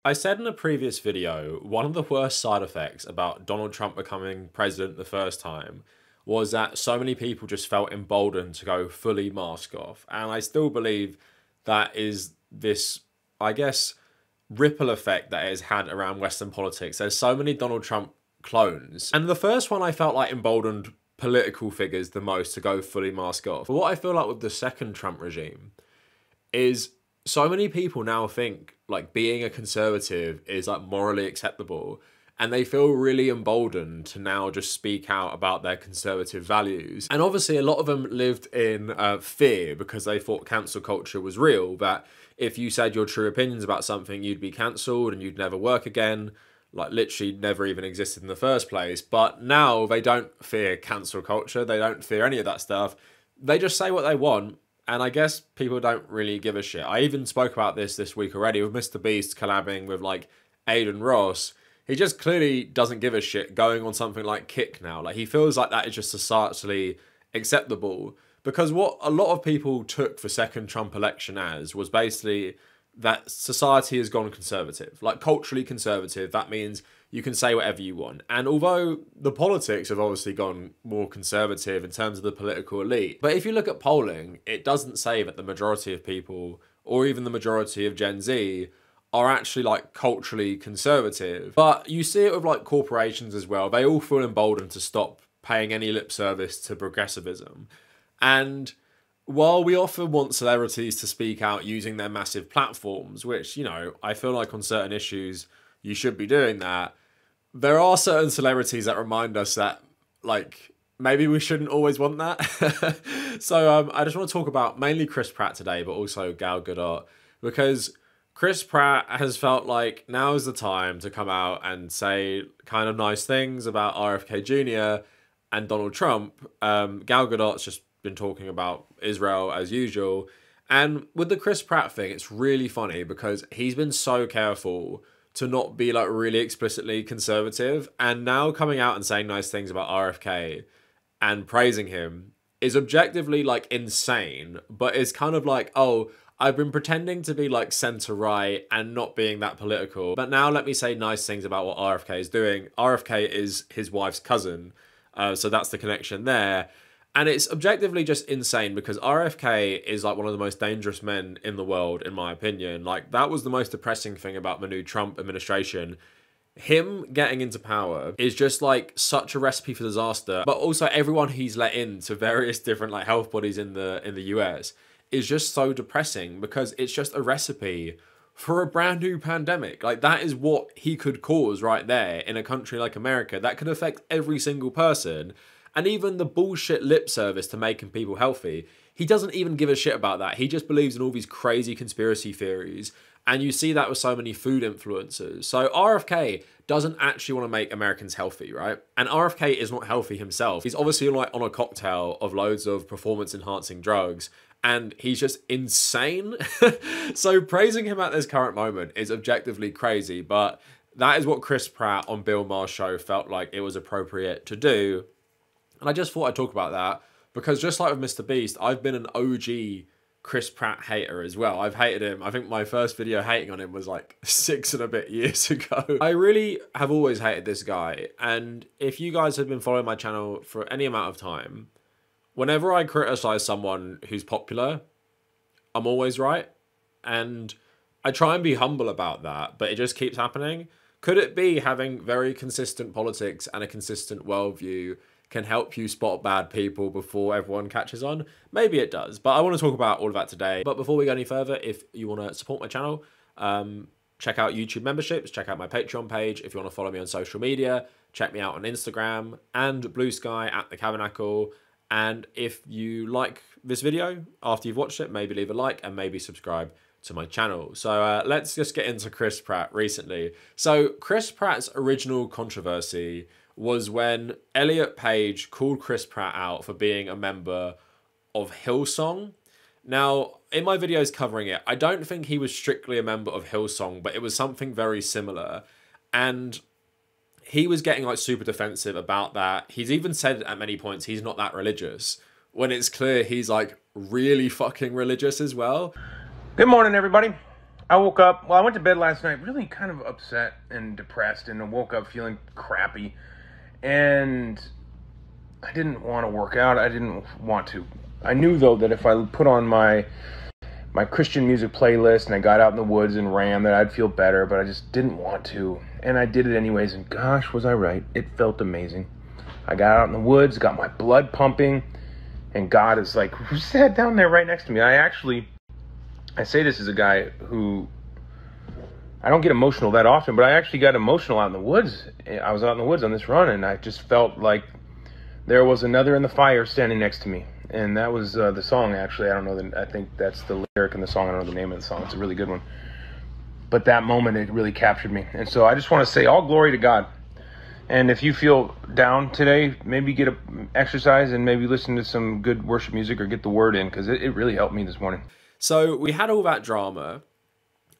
I said in a previous video, one of the worst side effects about Donald Trump becoming president the first time was that so many people just felt emboldened to go fully mask off. And I still believe that is this, I guess, ripple effect that it has had around Western politics. There's so many Donald Trump clones. And the first one I felt like emboldened political figures the most to go fully mask off. But what I feel like with the second Trump regime is so many people now think like being a conservative is like morally acceptable, and they feel really emboldened to now just speak out about their conservative values. And obviously a lot of them lived in fear because they thought cancel culture was real, that if you said your true opinions about something, you'd be cancelled and you'd never work again, like literally never even existed in the first place. But now they don't fear cancel culture, they don't fear any of that stuff. They just say what they want. And I guess people don't really give a shit. I even spoke about this week already with Mr. Beast collabing with like Aiden Ross. He just clearly doesn't give a shit going on something like Kick now. Like he feels like that is just societally acceptable. Because what a lot of people took the second Trump election as was basically that society has gone conservative. Like culturally conservative, that means you can say whatever you want. And although the politics have obviously gone more conservative in terms of the political elite, but if you look at polling, it doesn't say that the majority of people, or even the majority of Gen Z, are actually like culturally conservative. But you see it with like corporations as well. They all feel emboldened to stop paying any lip service to progressivism. And while we often want celebrities to speak out using their massive platforms, which, you know, I feel like on certain issues you should be doing that, there are certain celebrities that remind us that, like, maybe we shouldn't always want that. So I just want to talk about mainly Chris Pratt today, but also Gal Gadot, because Chris Pratt has felt like now is the time to come out and say kind of nice things about RFK Jr. and Donald Trump. Gal Gadot's just been talking about Israel as usual. And with the Chris Pratt thing, it's really funny because he's been so careful to not be like really explicitly conservative, and now coming out and saying nice things about RFK and praising him is objectively like insane, but it's kind of like, oh, I've been pretending to be like center right and not being that political, but now let me say nice things about what RFK is doing. RFK is his wife's cousin, so that's the connection there. And it's objectively just insane because RFK is like one of the most dangerous men in the world, in my opinion. Like, that was the most depressing thing about the new Trump administration. Him getting into power is just like such a recipe for disaster. But also everyone he's let into various different like health bodies in the US is just so depressing because it's just a recipe for a brand new pandemic. Like, that is what he could cause right there in a country like America. That could affect every single person. And even the bullshit lip service to making people healthy, he doesn't even give a shit about that. He just believes in all these crazy conspiracy theories. And you see that with so many food influencers. So RFK doesn't actually want to make Americans healthy, right? And RFK is not healthy himself. He's obviously like on a cocktail of loads of performance enhancing drugs, and he's just insane. So praising him at this current moment is objectively crazy, but that is what Chris Pratt on Bill Maher's show felt like it was appropriate to do. And I just thought I'd talk about that because just like with Mr. Beast, I've been an OG Chris Pratt hater as well. I've hated him. I think my first video hating on him was like 6 and a bit years ago. I really have always hated this guy. And if you guys have been following my channel for any amount of time, whenever I criticize someone who's popular, I'm always right. And I try and be humble about that, but it just keeps happening. Could it be having very consistent politics and a consistent worldview can help you spot bad people before everyone catches on? Maybe it does, but I want to talk about all of that today. But before we go any further, if you want to support my channel, check out YouTube memberships, check out my Patreon page. If you want to follow me on social media, check me out on Instagram and Blue Sky at the Kavernacle. And if you like this video after you've watched it, maybe leave a like and maybe subscribe to my channel. So let's just get into Chris Pratt recently. So Chris Pratt's original controversy was when Elliot Page called Chris Pratt out for being a member of Hillsong. Now, in my videos covering it, I don't think he was strictly a member of Hillsong, but it was something very similar. And he was getting like super defensive about that. He's even said at many points he's not that religious, when it's clear he's like really fucking religious as well. Good morning, everybody. I woke up, well, I went to bed last night really kind of upset and depressed, and I woke up feeling crappy. And I didn't want to work out. I didn't want to. I knew, though, that if I put on my Christian music playlist and I got out in the woods and ran, that I'd feel better, but I just didn't want to. And I did it anyways, and gosh, was I right. It felt amazing. I got out in the woods, got my blood pumping, and God is like, who sat down there right next to me? I say this as a guy who, I don't get emotional that often, but I actually got emotional out in the woods. I was out in the woods on this run, and I just felt like there was another in the fire standing next to me. And that was the song, actually. I think that's the lyric in the song. I don't know the name of the song. It's a really good one. But that moment, it really captured me. And so I just want to say all glory to God. And if you feel down today, maybe get a exercise and maybe listen to some good worship music or get the word in, because it really helped me this morning. So we had all that drama,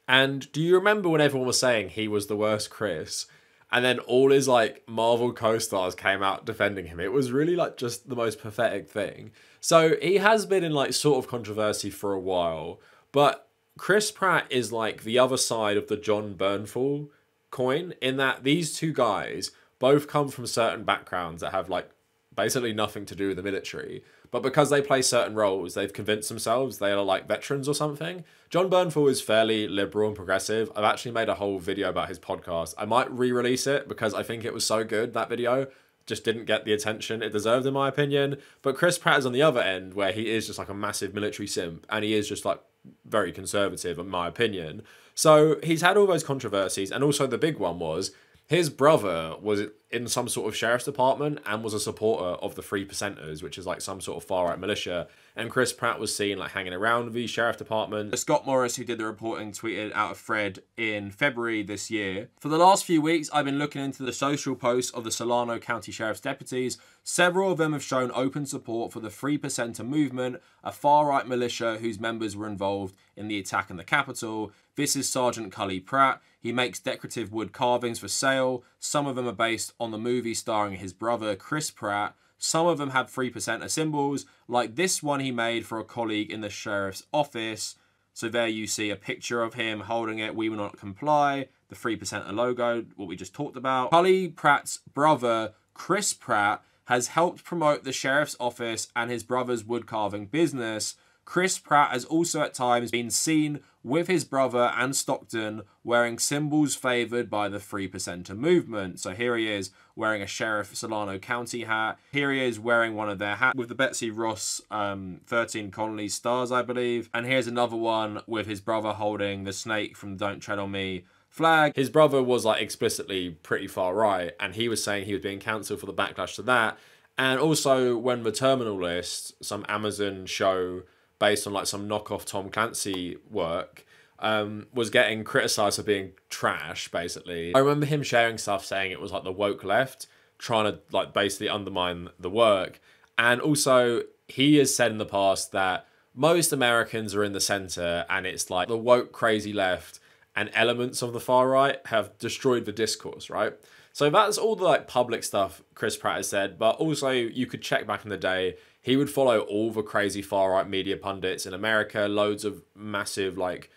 and do you remember when everyone was saying he was the worst Chris? And then all his like Marvel co-stars came out defending him. It was really like just the most pathetic thing. So he has been in like sort of controversy for a while, but Chris Pratt is like the other side of the John Bernthal coin, in that these two guys both come from certain backgrounds that have like basically nothing to do with the military. But because they play certain roles, they've convinced themselves they are like veterans or something. John Bernthal is fairly liberal and progressive. I've actually made a whole video about his podcast. I might re-release it because I think it was so good, that video. Just didn't get the attention it deserved, in my opinion. But Chris Pratt is on the other end, where he is just like a massive military simp. And he is just like very conservative, in my opinion. So he's had all those controversies. And also the big one was, his brother was in some sort of sheriff's department and was a supporter of the Three Percenters, which is like some sort of far-right militia. And Chris Pratt was seen like hanging around the sheriff department. Scott Morris, who did the reporting, tweeted out a thread in February this year. For the last few weeks, I've been looking into the social posts of the Solano County Sheriff's deputies. Several of them have shown open support for the Three Percenter movement, a far-right militia whose members were involved in the attack on the Capitol. This is Sergeant Cully Pratt. He makes decorative wood carvings for sale. Some of them are based on the movie starring his brother, Chris Pratt. Some of them have 3%er symbols, like this one he made for a colleague in the sheriff's office. So there you see a picture of him holding it. We will not comply. The 3%er logo, what we just talked about. Cully Pratt's brother, Chris Pratt, has helped promote the sheriff's office and his brother's wood carving business. Chris Pratt has also at times been seen with his brother and Stockton wearing symbols favoured by the 3%er movement. So here he is wearing a Sheriff Solano County hat. Here he is wearing one of their hats with the Betsy Ross 13 Colony stars, I believe. And here's another one with his brother holding the snake from Don't Tread on Me flag. His brother was like explicitly pretty far right, and he was saying he was being cancelled for the backlash to that. And also when The Terminal List, some Amazon show based on like some knockoff Tom Clancy work, was getting criticised for being trash, basically. I remember him sharing stuff saying it was like the woke left trying to like basically undermine the work. And also he has said in the past that most Americans are in the centre, and it's like the woke crazy left and elements of the far right have destroyed the discourse, right? So that's all the like public stuff Chris Pratt has said, but also you could check back in the day, he would follow all the crazy far-right media pundits in America, loads of massive like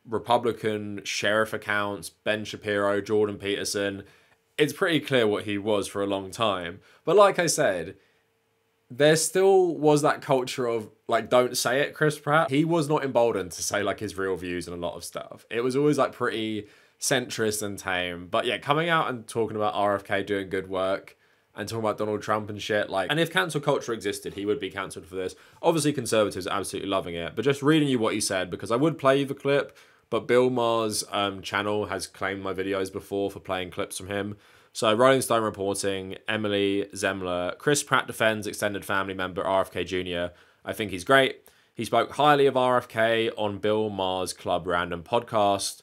Republican sheriff accounts, Ben Shapiro, Jordan Peterson. It's pretty clear what he was for a long time. But like I said, there still was that culture of like, don't say it, Chris Pratt. He was not emboldened to say like his real views on a lot of stuff. It was always like pretty centrist and tame. But yeah, coming out and talking about RFK doing good work and talking about Donald Trump and shit, like, and if cancel culture existed, he would be cancelled for this. Obviously, conservatives are absolutely loving it, but just reading you what he said, because I would play you the clip, but Bill Maher's channel has claimed my videos before for playing clips from him. So, Rolling Stone reporting, Emily Zemler, Chris Pratt defends extended family member RFK Jr. I think he's great. He spoke highly of RFK on Bill Maher's Club Random podcast.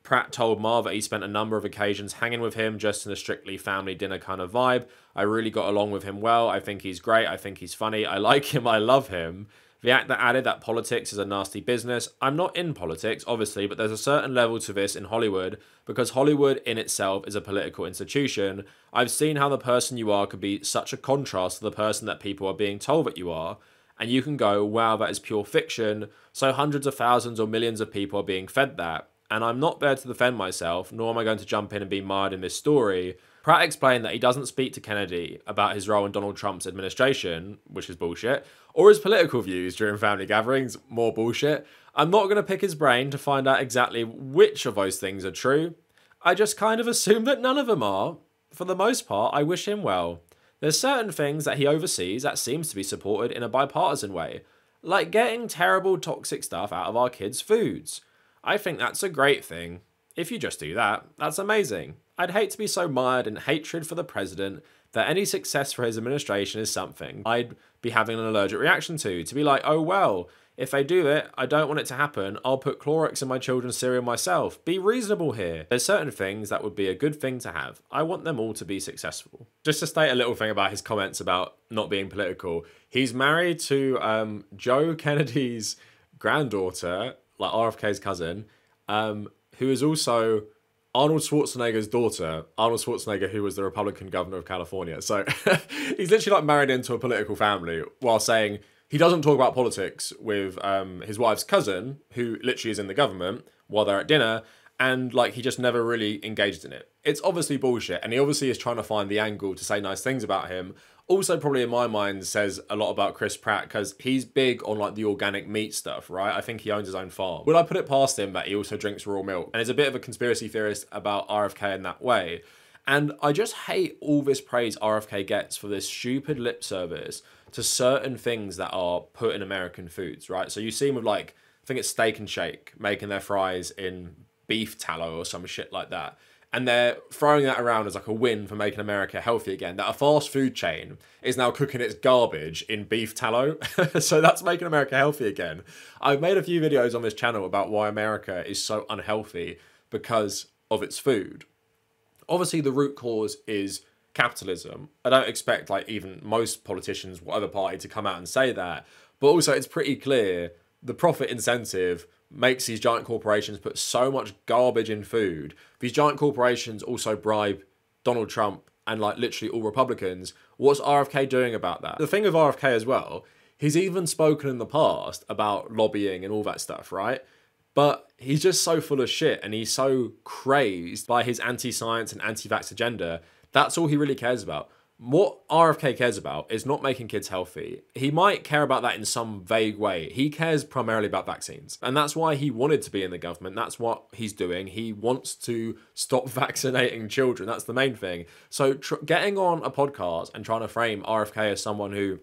Pratt told Maher that he spent a number of occasions hanging with him just in a strictly family dinner kind of vibe. I really got along with him well. I think he's great. I think he's funny. I like him. I love him. The actor added that politics is a nasty business. I'm not in politics, obviously, but there's a certain level to this in Hollywood because Hollywood in itself is a political institution. I've seen how the person you are could be such a contrast to the person that people are being told that you are. And you can go, wow, that is pure fiction. So hundreds of thousands or millions of people are being fed that. and I'm not there to defend myself, nor am I going to jump in and be mired in this story. Pratt explained that he doesn't speak to Kennedy about his role in Donald Trump's administration, which is bullshit, or his political views during family gatherings, more bullshit. I'm not going to pick his brain to find out exactly which of those things are true. I just kind of assume that none of them are. For the most part, I wish him well. There's certain things that he oversees that seems to be supported in a bipartisan way, like getting terrible toxic stuff out of our kids' foods. I think that's a great thing. If you just do that, that's amazing. I'd hate to be so mired in hatred for the president that any success for his administration is something I'd be having an allergic reaction to be like, oh well, if they do it, I don't want it to happen, I'll put Clorox in my children's cereal myself. Be reasonable here. There's certain things that would be a good thing to have. I want them all to be successful. Just to state a little thing about his comments about not being political, he's married to Joe Kennedy's granddaughter, like RFK's cousin, who is also Arnold Schwarzenegger's daughter, Arnold Schwarzenegger, who was the Republican governor of California. So he's literally like married into a political family while saying he doesn't talk about politics with his wife's cousin, who literally is in the government, while they're at dinner, and like he just never really engaged in it. It's obviously bullshit, and he obviously is trying to find the angle to say nice things about him. Also, probably in my mind, says a lot about Chris Pratt because he's big on like the organic meat stuff, right? I think he owns his own farm. Would I put it past him that he also drinks raw milk and is a bit of a conspiracy theorist about RFK in that way? And I just hate all this praise RFK gets for this stupid lip service to certain things that are put in American foods, right? So you see him with like, I think it's Steak and Shake, making their fries in beef tallow or some shit like that. And they're throwing that around as like a win for making America healthy again. That a fast food chain is now cooking its garbage in beef tallow. So that's making America healthy again. I've made a few videos on this channel about why America is so unhealthy because of its food. Obviously, the root cause is capitalism. I don't expect like even most politicians, whatever party, to come out and say that. But also, it's pretty clear the profit incentive makes these giant corporations put so much garbage in food. These giant corporations also bribe Donald Trump and like literally all Republicans. What's RFK doing about that? The thing with RFK as well, he's even spoken in the past about lobbying and all that stuff, right? But he's just so full of shit and he's so crazed by his anti-science and anti-vax agenda. That's all he really cares about. What RFK cares about is not making kids healthy. He might care about that in some vague way. He cares primarily about vaccines. And that's why he wanted to be in the government. That's what he's doing. He wants to stop vaccinating children. That's the main thing. So getting on a podcast and trying to frame RFK as someone who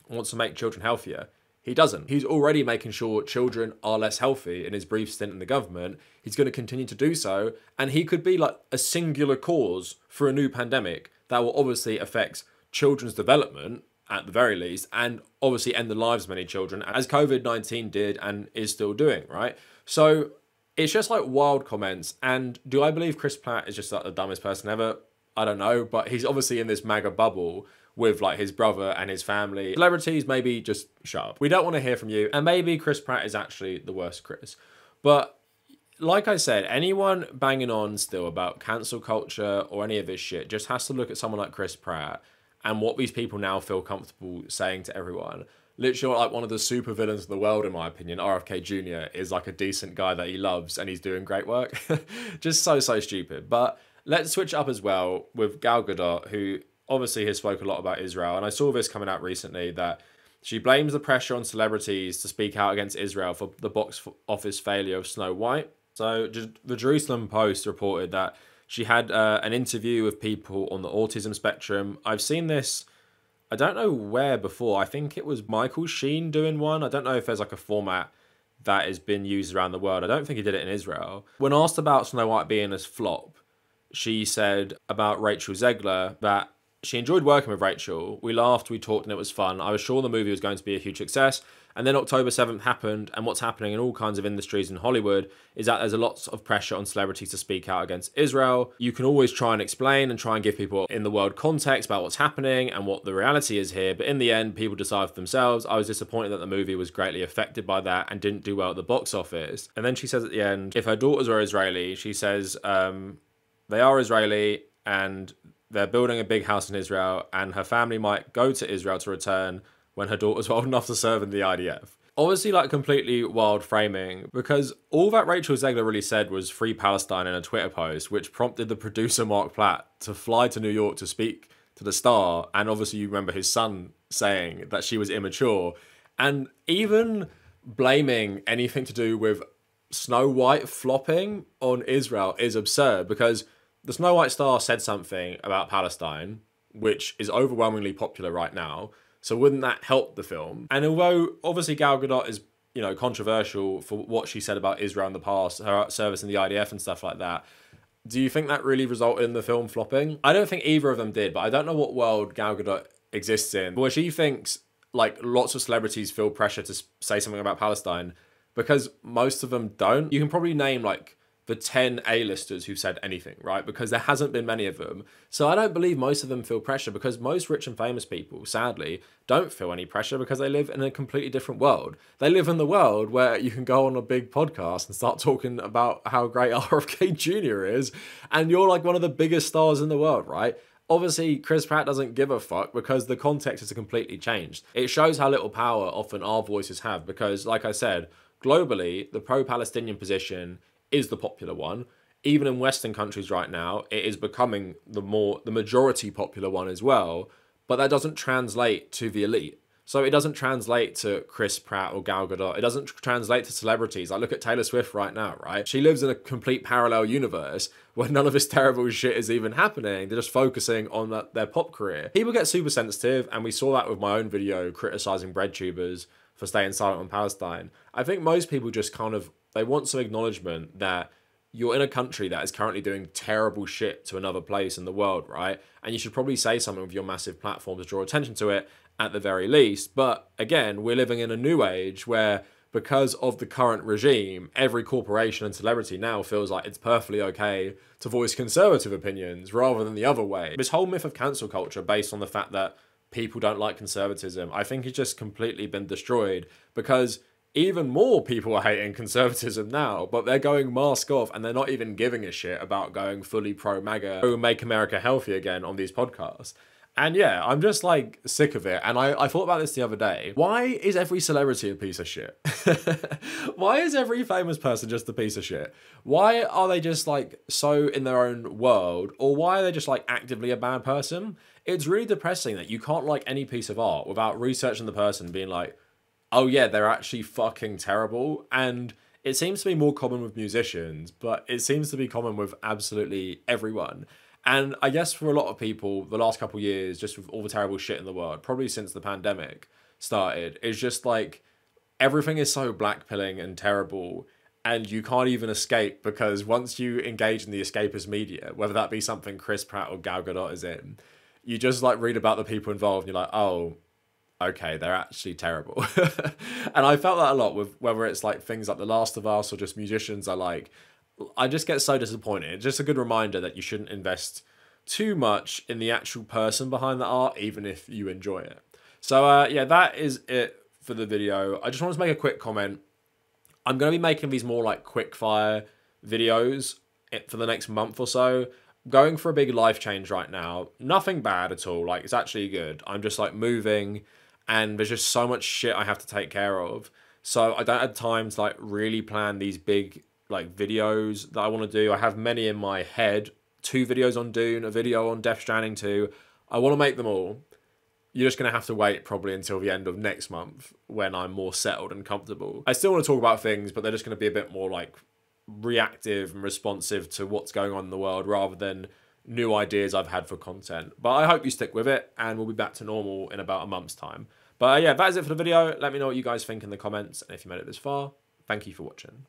wants to make children healthier, he doesn't. He's already making sure children are less healthy in his brief stint in the government. He's going to continue to do so. And he could be like a singular cause for a new pandemic that will obviously affect children's development at the very least, and obviously end the lives of many children, as COVID-19 did and is still doing, right? So it's just like wild comments. And do I believe Chris Pratt is just like the dumbest person ever? I don't know, but he's obviously in this MAGA bubble with like his brother and his family. Celebrities, maybe just shut up. We don't want to hear from you. And maybe Chris Pratt is actually the worst Chris. But like I said, anyone banging on still about cancel culture or any of this shit just has to look at someone like Chris Pratt and what these people now feel comfortable saying to everyone. Literally, like one of the super villains of the world, in my opinion, RFK Jr. is like a decent guy that he loves and he's doing great work. Just so stupid. But let's switch up as well with Gal Gadot, who obviously has spoke a lot about Israel. And I saw this coming out recently that she blames the pressure on celebrities to speak out against Israel for the box office failure of Snow White. So the Jerusalem Post reported that she had an interview with people on the autism spectrum. I've seen this, I don't know where before. I think it was Michael Sheen doing one. I don't know if there's like a format that has been used around the world. I don't think he did it in Israel. When asked about Snow White being a flop, she said about Rachel Zegler that she enjoyed working with Rachel. We laughed, we talked, and it was fun. I was sure the movie was going to be a huge success. And then October 7th happened, and what's happening in all kinds of industries in Hollywood is that there's a lot of pressure on celebrities to speak out against Israel. You can always try and explain and try and give people in the world context about what's happening and what the reality is here, but in the end, people decide for themselves. I was disappointed that the movie was greatly affected by that and didn't do well at the box office. And then she says at the end, if her daughters are Israeli, she says they are Israeli and they're building a big house in Israel, and her family might go to Israel to return when her daughters were old enough to serve in the IDF. Obviously, like, completely wild framing, because all that Rachel Zegler really said was "Free Palestine" in a Twitter post, which prompted the producer Mark Platt to fly to New York to speak to the star. And obviously, you remember his son saying that she was immature. And even blaming anything to do with Snow White flopping on Israel is absurd, because the Snow White star said something about Palestine, which is overwhelmingly popular right now. So wouldn't that help the film? And although obviously Gal Gadot is, you know, controversial for what she said about Israel in the past, her service in the IDF and stuff like that, do you think that really resulted in the film flopping? I don't think either of them did, but I don't know what world Gal Gadot exists in where she thinks like lots of celebrities feel pressure to say something about Palestine, because most of them don't. You can probably name like the 10 A-listers who've said anything, right? Because there hasn't been many of them. So I don't believe most of them feel pressure, because most rich and famous people, sadly, don't feel any pressure because they live in a completely different world. They live in the world where you can go on a big podcast and start talking about how great RFK Jr. is, and you're like one of the biggest stars in the world, right? Obviously, Chris Pratt doesn't give a fuck because the context has completely changed. It shows how little power often our voices have, because, like I said, globally, the pro-Palestinian position is the popular one. Even in Western countries right now, it is becoming the majority popular one as well, but that doesn't translate to the elite. So it doesn't translate to Chris Pratt or Gal Gadot. It doesn't translate to celebrities. Like, look at Taylor Swift right now, right? She lives in a complete parallel universe where none of this terrible shit is even happening. They're just focusing on their pop career. People get super sensitive, and we saw that with my own video criticizing bread tubers for staying silent on Palestine. I think most people just kind of, they want some acknowledgement that you're in a country that is currently doing terrible shit to another place in the world, right? And you should probably say something with your massive platform to draw attention to it at the very least. But again, we're living in a new age where, because of the current regime, every corporation and celebrity now feels like it's perfectly okay to voice conservative opinions rather than the other way. This whole myth of cancel culture based on the fact that people don't like conservatism, I think it's just completely been destroyed, because even more people are hating conservatism now, but they're going mask off and they're not even giving a shit about going fully pro-MAGA, pro-Make America Healthy Again on these podcasts. And yeah, I'm just like sick of it. And I thought about this the other day. Why is every celebrity a piece of shit? Why is every famous person just a piece of shit? Why are they just like so in their own world? Or why are they just like actively a bad person? It's really depressing that you can't like any piece of art without researching the person, being like, oh yeah, they're actually fucking terrible. And it seems to be more common with musicians, but it seems to be common with absolutely everyone. And I guess for a lot of people, the last couple of years, just with all the terrible shit in the world, probably since the pandemic started, is just like everything is so blackpilling and terrible, and you can't even escape, because once you engage in the escapist media, whether that be something Chris Pratt or Gal Gadot is in, you just like read about the people involved and you're like, oh, okay, they're actually terrible. And I felt that a lot with whether it's like things like The Last of Us or just musicians I just get so disappointed. It's just a good reminder that you shouldn't invest too much in the actual person behind the art, even if you enjoy it. So yeah, that is it for the video. I just want to make a quick comment. I'm going to be making these more like quick fire videos for the next month or so. Going for a big life change right now. Nothing bad at all. Like, it's actually good. I'm just like moving, and there's just so much shit I have to take care of. So I don't have time to like really plan these big like videos that I want to do. I have many in my head. 2 videos on Dune, a video on Death Stranding 2. I want to make them all. You're just going to have to wait probably until the end of next month when I'm more settled and comfortable. I still want to talk about things, but they're just going to be a bit more like reactive and responsive to what's going on in the world rather than new ideas I've had for content. But I hope you stick with it, and we'll be back to normal in about a month's time. But yeah, that is it for the video. Let me know what you guys think in the comments, and if you made it this far, thank you for watching.